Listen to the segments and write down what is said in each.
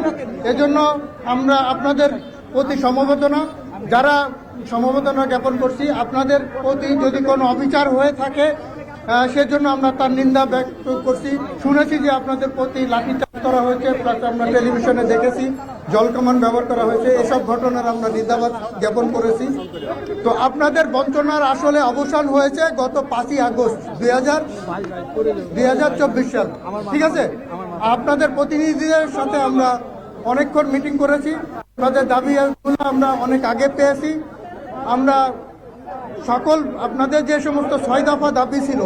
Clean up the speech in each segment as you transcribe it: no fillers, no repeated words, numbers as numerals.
করেছেন, এজন্য আমরা আপনাদের প্রতি সমবেদনা সমবেদনা জ্ঞাপন করছি। আপনাদের প্রতি যদি কোনো অবিচার হয়ে থাকে সেজন্য আমরা তার নিন্দা ব্যক্ত করছি। শুনেছি যে আপনাদের প্রতি লাঠিচার্জ করা হয়েছে, আমরা টেলিভিশনে দেখেছি, জলকামান ব্যবহার করা হয়েছে। এসব ঘটনার আমরা নিন্দাবাদ জ্ঞাপন করেছি। তো আপনাদের বঞ্চনার আসলে অবসান হয়েছে গত 5ই আগস্ট 2024 সাল। ঠিক আছে, আপনাদের প্রতিনিধিদের সাথে আমরা অনেকক্ষণ মিটিং করেছি। আপনাদের দাবিগুলো আমরা অনেক আগে পেয়েছি। আমরা সকল আপনাদের যে সমস্ত 6 দফা দাবি ছিল,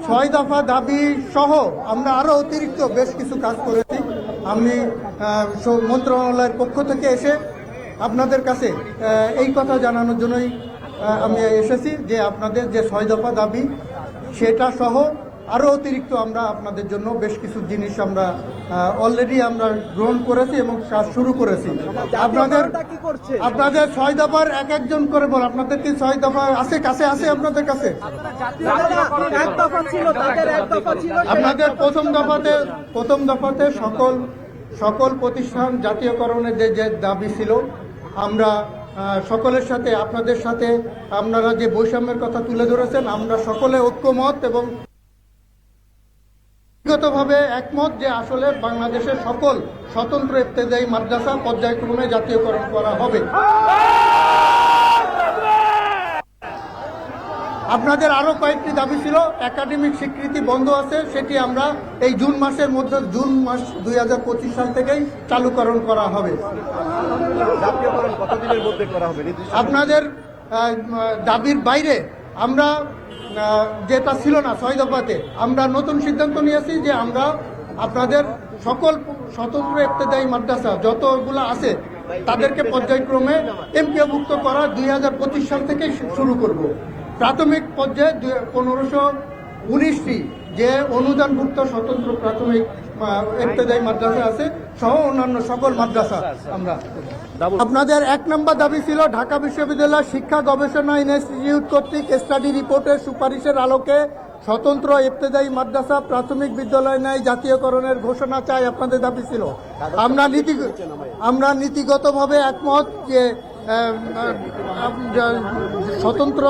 6 দফা দাবি সহ আমরা আরো অতিরিক্ত বেশ কিছু কাজ করেছি। আমি মন্ত্রণালয়ের পক্ষ থেকে এসে আপনাদের কাছে এই কথা জানানোর জন্যই আমি এসেছি যে আপনাদের যে 6 দফা দাবি সেটা সহ আরো অতিরিক্ত আমরা আপনাদের জন্য বেশ কিছু জিনিস আমরা অলরেডি আমরা গ্রহণ করেছি এবং কাজ শুরু করেছি। আপনাদের 6 দফার এক একজন করে বল, আপনাদের কি 6 দফা আছে কাছে আছে আপনাদের কাছে? আপনাদের প্রথম দফাতে সকল প্রতিষ্ঠান জাতীয়করণের যে দাবি ছিল, আমরা সকলের সাথে আপনাদের সাথে আপনারা যে বৈষম্যের কথা তুলে ধরেছেন, আমরা সকলে ঐক্যমত এবং ব্যক্তিগতভাবে একমত যে আসলে বাংলাদেশের সকল স্বতন্ত্র ইবতেদায়ী মাদ্রাসা পর্যায়ক্রমে জাতীয়করণ করা হবে। আপনাদের আরো কয়েকটি দাবি ছিল। একাডেমিক স্বীকৃতি বন্ধ আছে, সেটি আমরা এই জুন মাস 2025 সাল থেকেই চালুকরণ করা হবে। আপনাদের দাবির বাইরে আমরা যেটা ছিল না 6 দফাতে, আমরা নতুন সিদ্ধান্ত নিয়েছি যে আমরা আপনাদের সকল স্বতন্ত্র ইবতেদায়ী মাদ্রাসা যতগুলো আছে তাদেরকে পর্যায়ক্রমে এমপিওভুক্ত করা 2025 সাল থেকে শুরু করব। প্রাথমিক পর্যায়ে 1519টি যে অনুদানভুক্ত স্বতন্ত্র প্রাথমিক ইবতেদায়ী মাদ্রাসা আছে সহ অন্যান্য সকল মাদ্রাসা আমরা। আপনাদের 1 নম্বর দাবি ছিল ঢাকা বিশ্ববিদ্যালয় শিক্ষা গবেষণা ইনস্টিটিউট কর্তৃক স্টাডি রিপোর্টের সুপারিশের আলোকে স্বতন্ত্র ইবতেদায়ী মাদ্রাসা প্রাথমিক বিদ্যালয় ন্যায় জাতীয়করণের ঘোষণা চাই। আপনাদের দাবি ছিল। আমরা নীতিগতভাবে একমত যে স্বতন্ত্র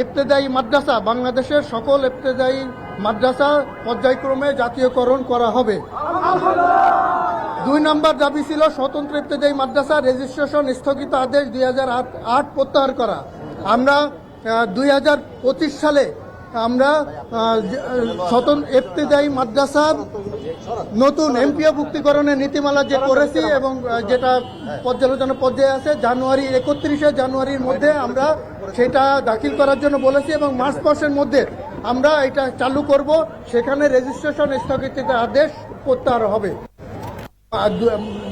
ইবতেদায়ী মাদ্রাসা বাংলাদেশের সকল ইবতেদায়ী মাদ্রাসা পর্যায়ক্রমে জাতীয়করণ করা হবে। 2 নম্বর দাবি ছিল স্বতন্ত্র ইবতেদায়ী মাদ্রাসা রেজিস্ট্রেশন স্থগিত আদেশ 2008 প্রত্যাহার করা। আমরা 2025 সালে আমরা স্বতন্ত্র ইবতেদায়ী মাদ্রাসার নতুন এমপিওভুক্তিকরণের নীতিমালা যে করেছি এবং যেটা পর্যালোচনা পর্যায়ে আছে, 31 জানুয়ারির মধ্যে আমরা সেটা দাখিল করার জন্য বলেছি এবং মার্চ মাসের মধ্যে আমরা এটা চালু করব। সেখানে রেজিস্ট্রেশন স্থগিত আদেশ প্রত্যাহার হবে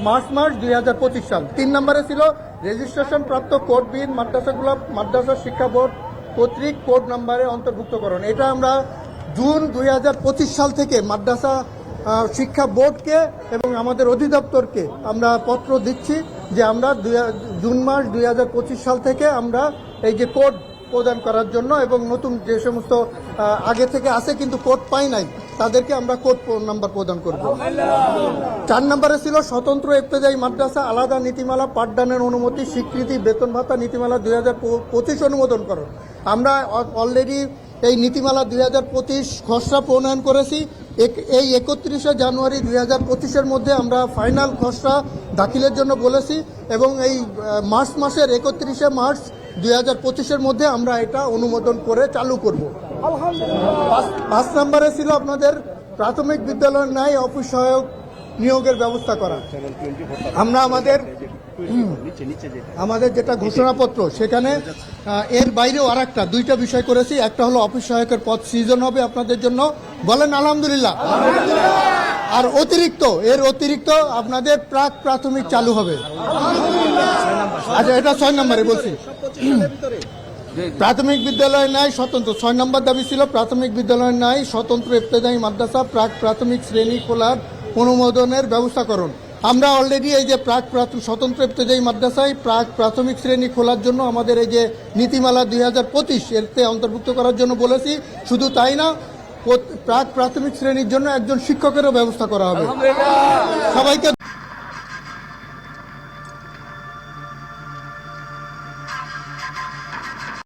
মার্চ 2025 সাল। 3 নম্বরে ছিল রেজিস্ট্রেশন প্রাপ্ত কোডবিহীন মাদ্রাসাগুলো মাদ্রাসা শিক্ষা বোর্ড কর্তৃক কোড নম্বরে অন্তর্ভুক্তকরণ। এটা আমরা জুন 2025 সাল থেকে মাদ্রাসা শিক্ষা বোর্ডকে এবং আমাদের অধিদপ্তরকে আমরা পত্র দিচ্ছি যে আমরা জুন মাস 2025 সাল থেকে আমরা এই যে কোড প্রদান করার জন্য এবং নতুন যে সমস্ত আগে থেকে আছে কিন্তু কোড পাই নাই তাদেরকে আমরা কোড নাম্বার প্রদান করব। 4 নম্বরে ছিল স্বতন্ত্র ইবতেদায়ী মাদ্রাসা আলাদা নীতিমালা পাঠদানের অনুমতি স্বীকৃতি বেতন ভাতা নীতিমালা 2025 অনুমোদন করো। আমরা অলরেডি এই নীতিমালা 2025 খসড়া প্রণয়ন করেছি। এই 31 জানুয়ারি 2025-এর মধ্যে আমরা ফাইনাল খসড়া দাখিলের জন্য বলেছি এবং এই মার্চ মাসের 31 মার্চ 2025-এর মধ্যে আমরা এটা অনুমোদন করে চালু করব। 5 নম্বরে ছিল আপনাদের প্রাথমিক বিদ্যালয়ের ন্যায় অফিস সহায়ক নিয়োগের ব্যবস্থা করা। আমরা আমাদের যেটা ঘোষণাপত্র সেখানে এর বাইরেও আরেকটা 2টা বিষয় করেছি। একটা হলো অফিস সহায়কের পদ সৃজন হবে আপনাদের জন্য, বলেন আলহামদুলিল্লাহ। আর এর অতিরিক্ত আপনাদের প্রাথমিক চালু হবে। আচ্ছা, এটা 6 নম্বরে বলছি। প্রাথমিক বিদ্যালয় নাই স্বতন্ত্র 6 নম্বর দাবি ছিল প্রাথমিক বিদ্যালয় নাই স্বতন্ত্র ইবতেদায়ী মাদ্রাসা প্রাথমিক শ্রেণী খোলার অনুমোদনের ব্যবস্থাকরণ। আমরা অলরেডি এই যে স্বতন্ত্র ইবতেদায়ী মাদ্রাসায় প্রাথমিক শ্রেণী খোলার জন্য আমাদের এই যে নীতিমালা 2025 এতে অন্তর্ভুক্ত করার জন্য বলেছি। শুধু তাই না, প্রাথমিক শ্রেণীর জন্য একজন শিক্ষকেরও ব্যবস্থা করা হবে। সবাইকে